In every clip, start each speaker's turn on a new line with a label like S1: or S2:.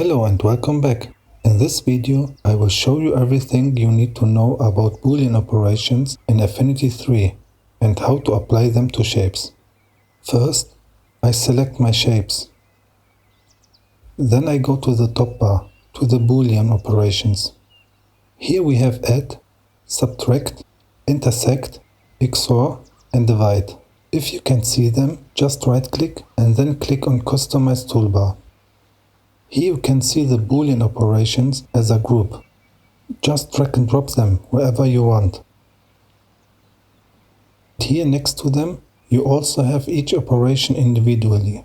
S1: Hello and welcome back. In this video I will show you everything you need to know about Boolean operations in Affinity 3 and how to apply them to shapes. First, I select my shapes. Then I go to the top bar, to the Boolean operations. Here we have add, subtract, intersect, XOR and divide. If you can see them, just right click and then click on Customize Toolbar. Here you can see the Boolean operations as a group. Just drag and drop them wherever you want. Here next to them, you also have each operation individually.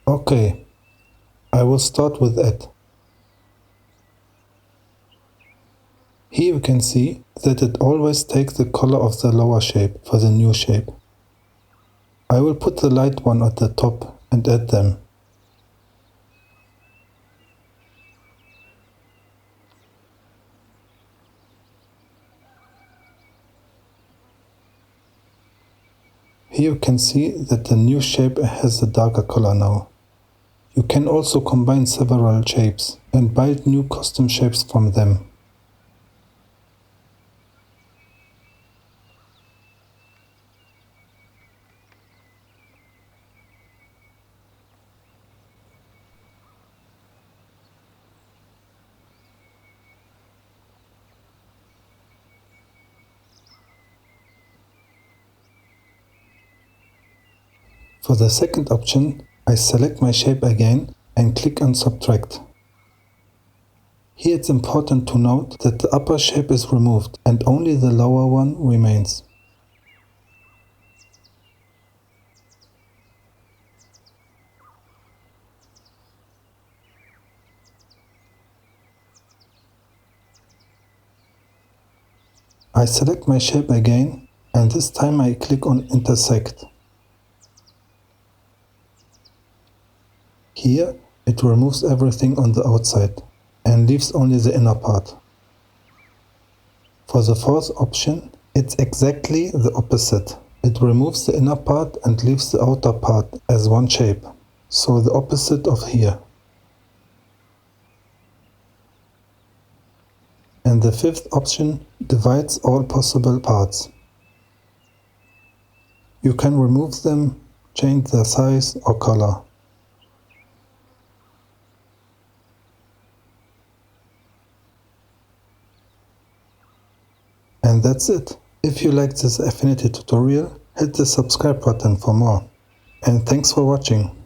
S1: Okay, I will start with add. Here you can see that it always takes the color of the lower shape for the new shape. I will put the light one at the top and add them. Here you can see that the new shape has a darker color now. You can also combine several shapes and build new custom shapes from them. For the second option, I select my shape again and click on Subtract. Here it's important to note that the upper shape is removed and only the lower one remains. I select my shape again and this time I click on Intersect. Here it removes everything on the outside and leaves only the inner part. For the fourth option, it's exactly the opposite. It removes the inner part and leaves the outer part as one shape, so the opposite of here. And the fifth option divides all possible parts. You can remove them, change their size or color. And that's it. If you liked this Affinity tutorial, hit the subscribe button for more. And thanks for watching.